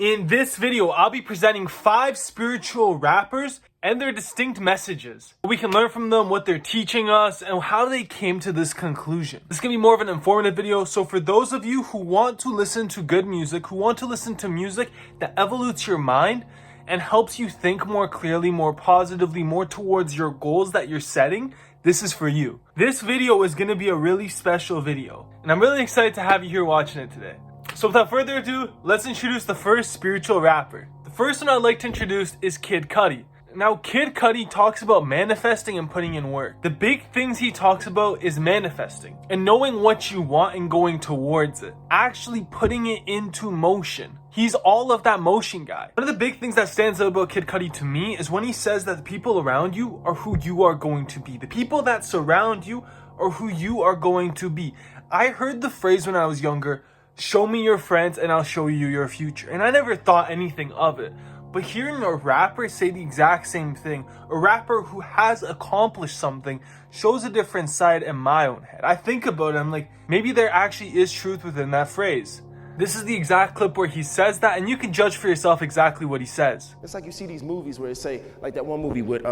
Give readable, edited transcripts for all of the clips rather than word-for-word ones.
In this video, I'll be presenting 5 spiritual rappers and their distinct messages. We can learn from them what they're teaching us and how they came to this conclusion. This is going to be more of an informative video, so for those of you who want to listen to good music, who want to listen to music that evolutes your mind and helps you think more clearly, more positively, more towards your goals that you're setting, this is for you. This video is going to be a really special video, and I'm really excited to have you here watching it today. So without further ado, let's introduce the first spiritual rapper. The first one I'd like to introduce is Kid Cudi. Now, Kid Cudi talks about manifesting and putting in work. The big things he talks about is manifesting and knowing what you want and going towards it. Actually putting it into motion. He's all of that motion guy. One of the big things that stands out about Kid Cudi to me is when he says that the people around you are who you are going to be. The people that surround you are who you are going to be. I heard the phrase when I was younger, show me your friends and I'll show you your future. And I never thought anything of it. But hearing a rapper say the exact same thing, a rapper who has accomplished something, shows a different side in my own head. I think about it, I'm like, maybe there actually is truth within that phrase. This is the exact clip where he says that, and you can judge for yourself exactly what he says. It's like you see these movies where it say, like that one movie with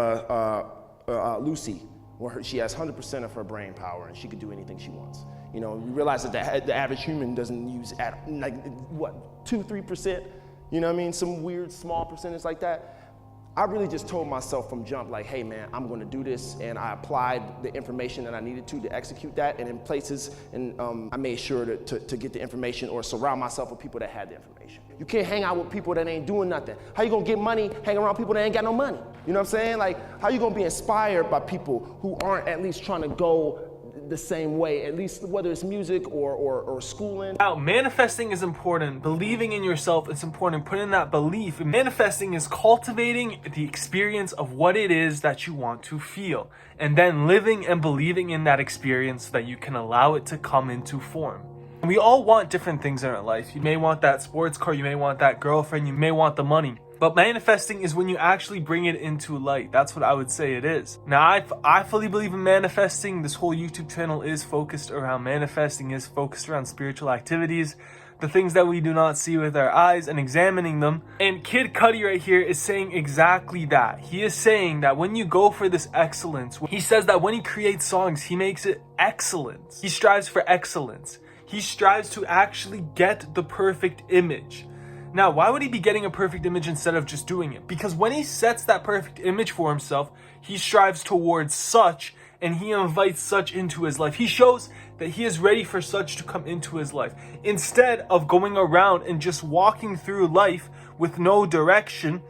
Lucy, where she has 100% of her brain power and she can do anything she wants. You know, we realize that the average human doesn't use like what, 2-3%. You know what I mean? Some weird small percentage like that. I really just told myself from jump, like, hey man, I'm gonna do this, and I applied the information that I needed to execute that, and in places, and I made sure to get the information or surround myself with people that had the information. You can't hang out with people that ain't doing nothing. How you gonna get money hanging around people that ain't got no money? You know what I'm saying? Like, how you gonna be inspired by people who aren't at least trying to go the same way, at least whether it's music or schooling. Now, manifesting is important. Believing in yourself is important. Putting that belief. Manifesting is cultivating the experience of what it is that you want to feel, and then living and believing in that experience so that you can allow it to come into form. And we all want different things in our life. You may want that sports car, you may want that girlfriend, you may want the money. But manifesting is when you actually bring it into light. That's what I would say it is. Now, I fully believe in manifesting. This whole YouTube channel is focused around manifesting, is focused around spiritual activities, the things that we do not see with our eyes, and examining them. And Kid Cudi right here is saying exactly that. He is saying that when you go for this excellence, he says that when he creates songs, he makes it excellence. He strives for excellence. He strives to actually get the perfect image. Now, why would he be getting a perfect image instead of just doing it? Because when he sets that perfect image for himself, he strives towards such, and he invites such into his life. He shows that he is ready for such to come into his life. Instead of going around and just walking through life with no direction,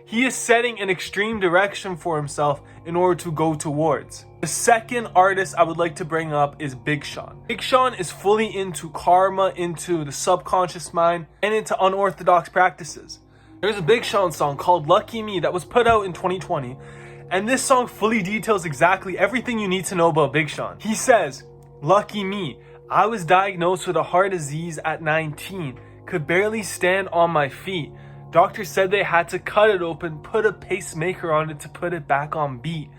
he is setting an extreme direction for himself in order to go towards. The second artist I would like to bring up is Big Sean. Big Sean is fully into karma, into the subconscious mind, and into unorthodox practices. There's a Big Sean song called Lucky Me that was put out in 2020, and this song fully details exactly everything you need to know about Big Sean. He says, "Lucky me, I was diagnosed with a heart disease at 19, could barely stand on my feet. Doctors said they had to cut it open, put a pacemaker on it to put it back on beat.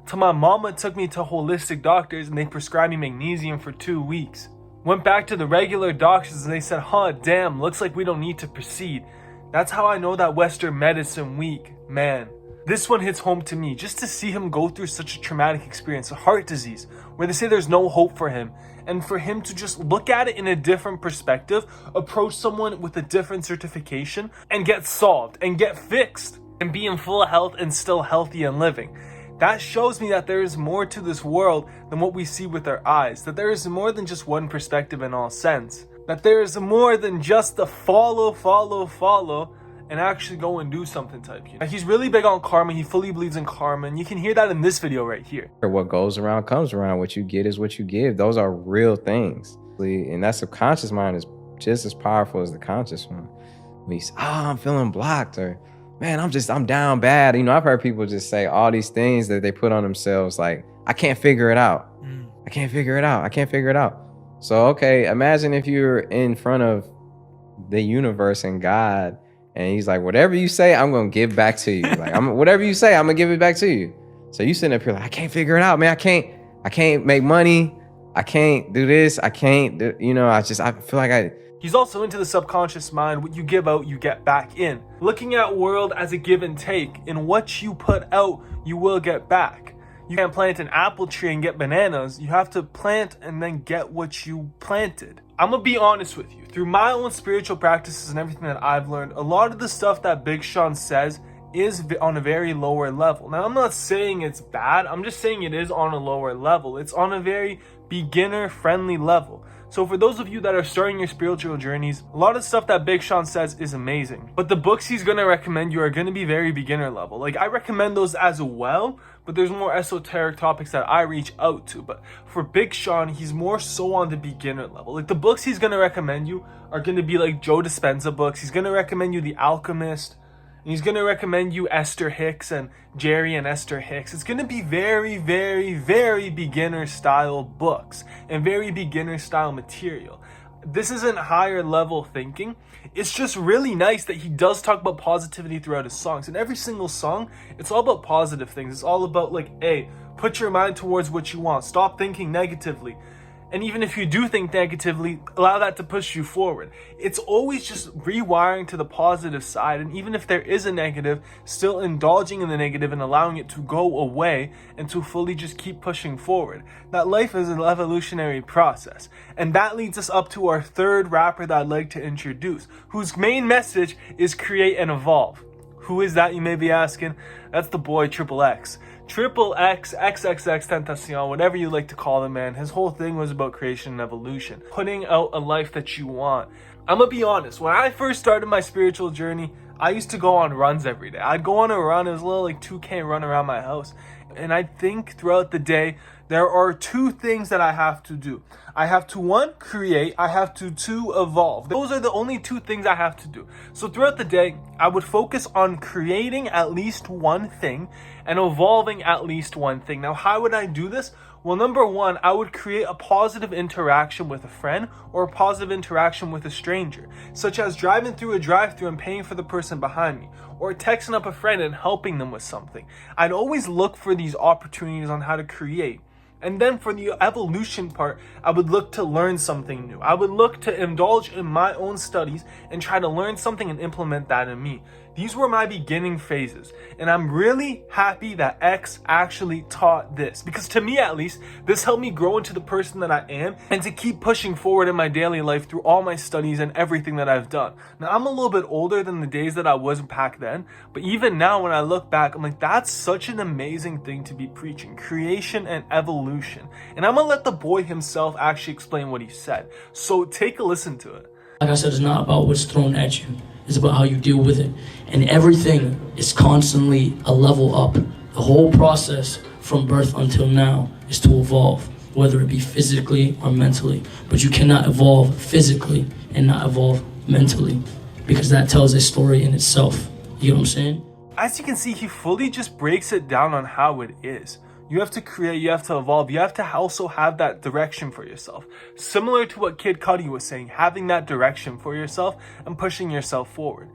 Till my mama took me to holistic doctors and they prescribed me magnesium for 2 weeks. Went back to the regular doctors and they said, huh, damn, looks like we don't need to proceed. That's how I know that Western medicine weak, man." This one hits home to me, just to see him go through such a traumatic experience, a heart disease, where they say there's no hope for him. And for him to just look at it in a different perspective, approach someone with a different certification, and get solved, and get fixed, and be in full health and still healthy and living. That shows me that there is more to this world than what we see with our eyes. That there is more than just one perspective in all sense. That there is more than just the follow, and actually go and do something type. You know? He's really big on karma. He fully believes in karma, and you can hear that in this video right here. What goes around comes around. What you get is what you give. Those are real things. And that subconscious mind is just as powerful as the conscious one. When you say, oh, I'm feeling blocked, or man, I'm down bad. You know, I've heard people just say all these things that they put on themselves, like, I can't figure it out. I can't figure it out. I can't figure it out. So, okay, imagine if you're in front of the universe and God, and he's like, whatever you say, I'm gonna give back to you. Like, whatever you say, I'm gonna give it back to you. So you sitting up here like, I can't figure it out, man. I can't make money. I can't do this. I can't do, you know, I feel like He's also into the subconscious mind. What you give out, you get back in. Looking at world as a give and take. In what you put out, you will get back. You can't plant an apple tree and get bananas. You have to plant and then get what you planted. I'm gonna be honest with you. Through my own spiritual practices and everything that I've learned, a lot of the stuff that Big Sean says is on a very lower level. Now, I'm not saying it's bad. I'm just saying it is on a lower level. It's on a very beginner-friendly level. So for those of you that are starting your spiritual journeys, a lot of stuff that Big Sean says is amazing. But the books he's going to recommend you are going to be very beginner level. Like, I recommend those as well, but there's more esoteric topics that I reach out to. But for Big Sean, he's more so on the beginner level. Like, the books he's going to recommend you are going to be like Joe Dispenza books. He's going to recommend you The Alchemist. And he's going to recommend you Esther Hicks and Jerry and Esther Hicks. It's going to be very, very, very beginner style books and very beginner style material. This isn't higher level thinking. It's just really nice that he does talk about positivity throughout his songs. In every single song, it's all about positive things. It's all about like, hey, put your mind towards what you want. Stop thinking negatively. And even if you do think negatively, allow that to push you forward. It's always just rewiring to the positive side. And even if there is a negative, still indulging in the negative and allowing it to go away and to fully just keep pushing forward. That life is an evolutionary process. And that leads us up to our third rapper that I'd like to introduce, whose main message is create and evolve. Who is that, you may be asking? That's the boy XXX. XXXTentacion, whatever you like to call him, man. His whole thing was about creation and evolution. Putting out a life that you want. I'm gonna be honest, when I first started my spiritual journey, I used to go on runs every day. I'd go on a run, it was a little like 2K run around my house. And I think throughout the day, there are two things that I have to do. I have to, one, create. I have to, two, evolve. Those are the only two things I have to do. So throughout the day, I would focus on creating at least one thing and evolving at least one thing. Now, how would I do this? Well, number one, I would create a positive interaction with a friend or a positive interaction with a stranger, such as driving through a drive-thru and paying for the person behind me, or texting up a friend and helping them with something. I'd always look for these opportunities on how to create. And then for the evolution part, I would look to learn something new. I would look to indulge in my own studies and try to learn something and implement that in me. These were my beginning phases. And I'm really happy that X actually taught this. Because to me, at least, this helped me grow into the person that I am and to keep pushing forward in my daily life through all my studies and everything that I've done. Now, I'm a little bit older than the days that I was back then. But even now, when I look back, I'm like, that's such an amazing thing to be preaching. Creation and evolution. And I'm going to let the boy himself actually explain what he said. So take a listen to it. Like I said, it's not about what's thrown at you. It's about how you deal with it. And everything is constantly a level up. The whole process from birth until now is to evolve, whether it be physically or mentally. But you cannot evolve physically and not evolve mentally, because that tells a story in itself. You know what I'm saying? As you can see, he fully just breaks it down on how it is. You have to create, you have to evolve, you have to also have that direction for yourself. Similar to what Kid Cudi was saying, having that direction for yourself and pushing yourself forward.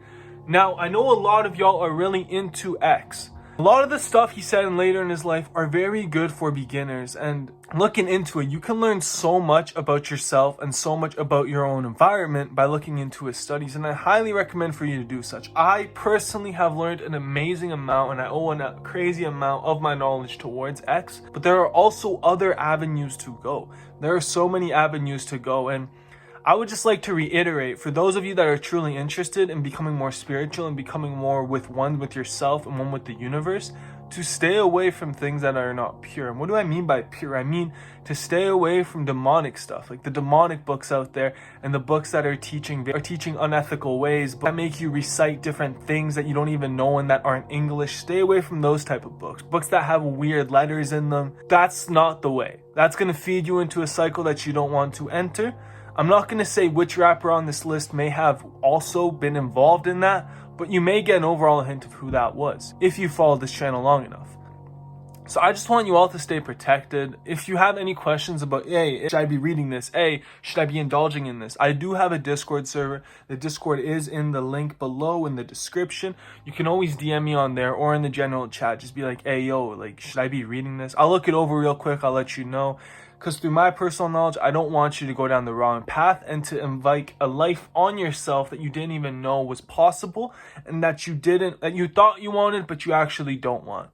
Now, I know a lot of y'all are really into X. A lot of the stuff he said later in his life are very good for beginners, and looking into it, you can learn so much about yourself and so much about your own environment by looking into his studies, and I highly recommend for you to do such. I personally have learned an amazing amount, and I owe a crazy amount of my knowledge towards X, but there are also other avenues to go. There are so many avenues to go, and I would just like to reiterate, for those of you that are truly interested in becoming more spiritual and becoming more one with yourself and one with the universe, to stay away from things that are not pure. And what do I mean by pure? I mean to stay away from demonic stuff, like the demonic books out there and the books that are teaching unethical ways, that make you recite different things that you don't even know and that aren't English. Stay away from those type of books. Books that have weird letters in them. That's not the way. That's going to feed you into a cycle that you don't want to enter. I'm not going to say which rapper on this list may have also been involved in that, but you may get an overall hint of who that was if you follow this channel long enough. So I just want you all to stay protected. If you have any questions about, hey, should I be reading this? Hey, should I be indulging in this? I do have a Discord server. The Discord is in the link below in the description. You can always DM me on there or in the general chat. Just be like, hey, yo, like, should I be reading this? I'll look it over real quick. I'll let you know. Because through my personal knowledge, I don't want you to go down the wrong path and to invite a life on yourself that you didn't even know was possible and that you thought you wanted, but you actually don't want.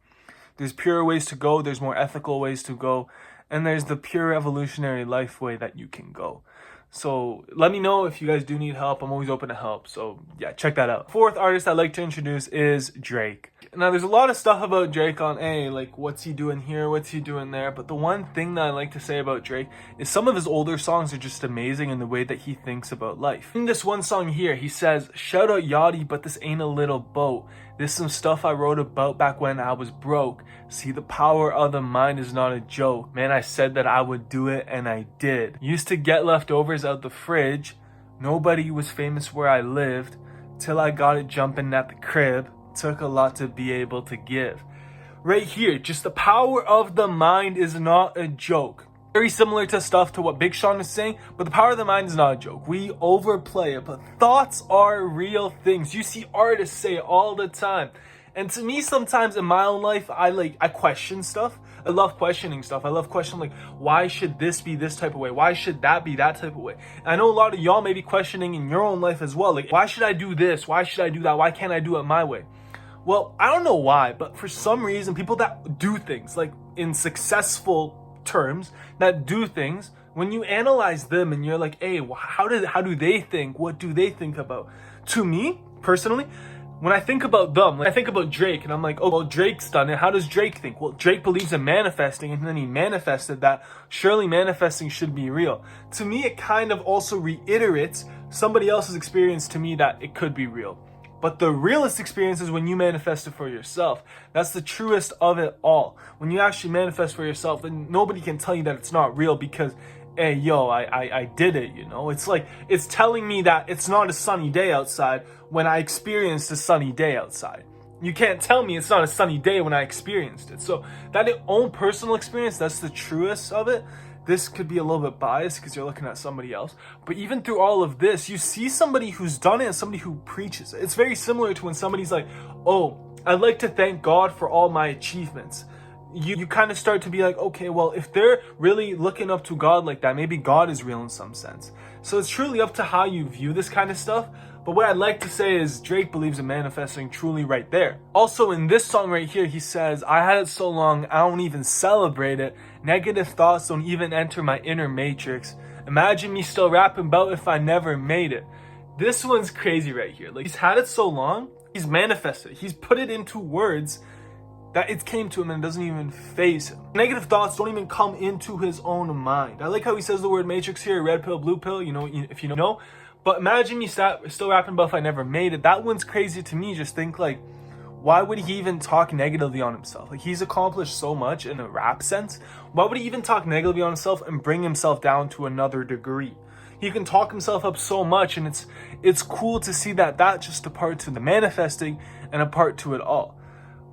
There's purer ways to go, there's more ethical ways to go, and there's the pure evolutionary life way that you can go. So let me know if you guys do need help. I'm always open to help. So yeah, check that out. Fourth artist I'd like to introduce is Drake. Now there's a lot of stuff about Drake on, like what's he doing here, what's he doing there, but the one thing that I like to say about Drake is some of his older songs are just amazing in the way that he thinks about life. In this one song here, he says, shout out Yachty, but this ain't a little boat. This some stuff I wrote about back when I was broke. See, the power of the mind is not a joke. Man, I said that I would do it and I did. Used to get leftovers out the fridge. Nobody was famous where I lived. Till I got it jumping at the crib. Took a lot to be able to give. Right here, just the power of the mind is not a joke. Very similar to stuff to what Big Sean is saying, but the power of the mind is not a joke. We overplay it, but thoughts are real things. You see artists say it all the time. And to me, sometimes in my own life, I question stuff. I love questioning stuff. I love questioning, like, why should this be this type of way? Why should that be that type of way? And I know a lot of y'all may be questioning in your own life as well. Like, why should I do this? Why should I do that? Why can't I do it my way? Well, I don't know why, but for some reason, people that do things, like in successful terms, that do things, when you analyze them and you're like, hey, how do they think? What do they think about? To me, personally, when I think about them, like I think about Drake and I'm like, oh, well, Drake's done it. How does Drake think? Well, Drake believes in manifesting and then he manifested that. Surely manifesting should be real. To me, it kind of also reiterates somebody else's experience to me that it could be real. But the realest experience is when you manifest it for yourself. That's the truest of it all. When you actually manifest for yourself, then nobody can tell you that it's not real because, hey, yo, I did it, you know? It's like, it's telling me that it's not a sunny day outside when I experienced a sunny day outside. You can't tell me it's not a sunny day when I experienced it. So that own personal experience, that's the truest of it. This could be a little bit biased because you're looking at somebody else. But even through all of this, you see somebody who's done it and somebody who preaches it. It's very similar to when somebody's like, oh, I'd like to thank God for all my achievements. You kind of start to be like, okay, well, if they're really looking up to God like that, maybe God is real in some sense. So it's truly up to how you view this kind of stuff. But what I'd like to say is Drake believes in manifesting truly right there. Also in this song right here, he says, I had it so long, I don't even celebrate it. Negative thoughts don't even enter my inner matrix. Imagine me still rapping about if I never made it. This one's crazy right here. Like, he's had it so long, he's manifested it. He's put it into words that it came to him and it doesn't even faze him. Negative thoughts don't even come into his own mind. I like how he says the word matrix here, red pill, blue pill, you know, if you know. But imagine me still rapping about if I never made it. That one's crazy to me. Just think, like, why would he even talk negatively on himself? Like, he's accomplished so much in a rap sense. Why would he even talk negatively on himself and bring himself down to another degree? He can talk himself up so much, and it's cool to see that that's just a part to the manifesting and a part to it all.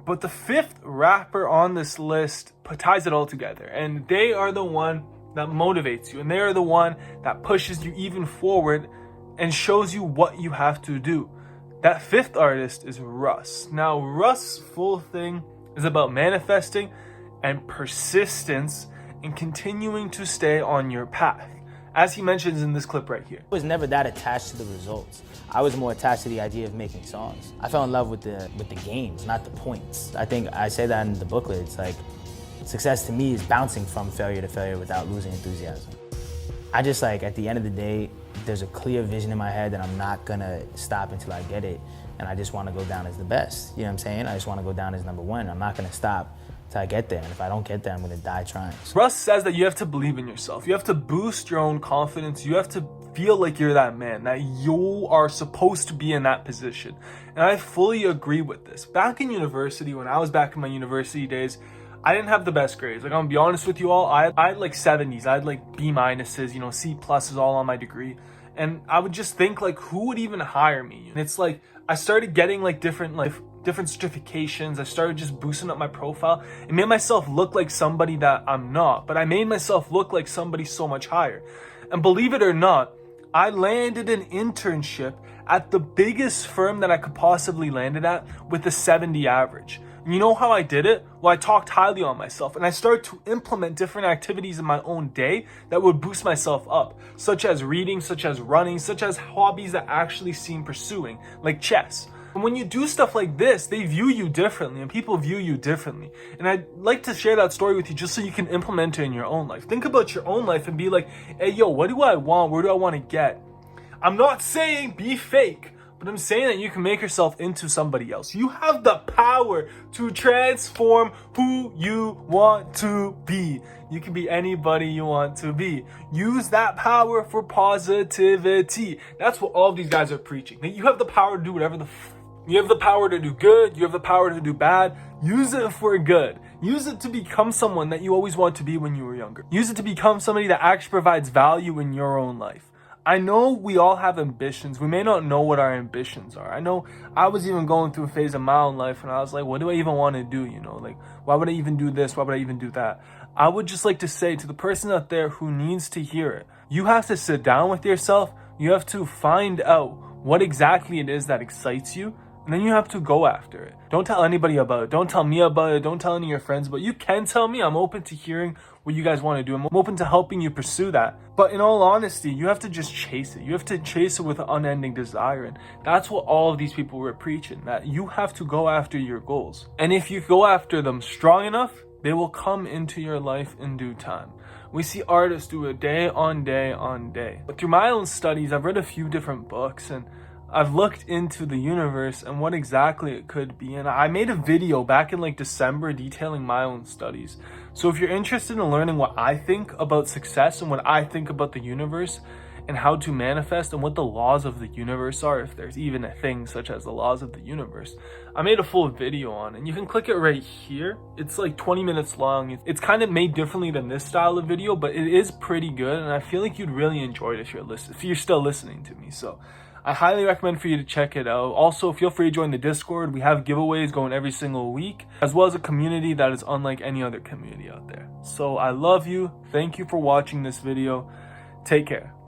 But the fifth rapper on this list ties it all together, and they are the one that motivates you, and they are the one that pushes you even forward and shows you what you have to do. That fifth artist is Russ. Now, Russ' full thing is about manifesting and persistence and continuing to stay on your path, as he mentions in this clip right here. I was never that attached to the results. I was more attached to the idea of making songs. I fell in love with the games, not the points. I think I say that in the booklet. It's like, success to me is bouncing from failure to failure without losing enthusiasm. I just, like, at the end of the day, there's a clear vision in my head that I'm not gonna stop until I get it. And I just wanna go down as the best. You know what I'm saying? I just wanna go down as number one. I'm not gonna stop until I get there. And if I don't get there, I'm gonna die trying. So Russ says that you have to believe in yourself. You have to boost your own confidence. You have to feel like you're that man, that you are supposed to be in that position. And I fully agree with this. Back in university, when I was back in my university days, I didn't have the best grades. Like, I'm gonna be honest with you all, I had like 70s. I had like B minuses, you know, C pluses all on my degree. And I would just think like, who would even hire me? And it's like, I started getting like different certifications. I started just boosting up my profile. It made myself look like somebody that I'm not, but I made myself look like somebody so much higher. And believe it or not, I landed an internship at the biggest firm that I could possibly land it at with a 70 average. And you know how I did it? Well, I talked highly on myself and I started to implement different activities in my own day that would boost myself up, such as reading, such as running, such as hobbies that actually seem pursuing, like chess. And when you do stuff like this, they view you differently and people view you differently. And I'd like to share that story with you just so you can implement it in your own life. Think about your own life and be like, hey, yo, what do I want? Where do I want to get? I'm not saying be fake, but I'm saying that you can make yourself into somebody else. You have the power to transform who you want to be. You can be anybody you want to be. Use that power for positivity. That's what all of these guys are preaching. That you have the power to do whatever you have the power to do good. You have the power to do bad. Use it for good. Use it to become someone that you always wanted to be when you were younger. Use it to become somebody that actually provides value in your own life. I know we all have ambitions. We may not know what our ambitions are. I know I was even going through a phase of my own life and I was like, what do I even want to do? You know, like, why would I even do this? Why would I even do that? I would just like to say to the person out there who needs to hear it, you have to sit down with yourself. You have to find out what exactly it is that excites you. And then you have to go after it. Don't tell anybody about it. Don't tell me about it. Don't tell any of your friends. But you can tell me. I'm open to hearing what you guys want to do. I'm open to helping you pursue that. But in all honesty, you have to just chase it. You have to chase it with an unending desire. And that's what all of these people were preaching. That you have to go after your goals. And if you go after them strong enough, they will come into your life in due time. We see artists do it day on day on day. But through my own studies, I've read a few different books and I've looked into the universe and what exactly it could be. And I made a video back in like December detailing my own studies. So if you're interested in learning what I think about success and what I think about the universe and how to manifest and what the laws of the universe are, if there's even a thing such as the laws of the universe, I made a full video on, and you can click it right here. It's like 20 minutes long. It's kind of made differently than this style of video, but it is pretty good. And I feel like you'd really enjoy it if you're still listening to me. So I highly recommend for you to check it out. Also, feel free to join the Discord. We have giveaways going every single week, as well as a community that is unlike any other community out there. So I love you. Thank you for watching this video. Take care.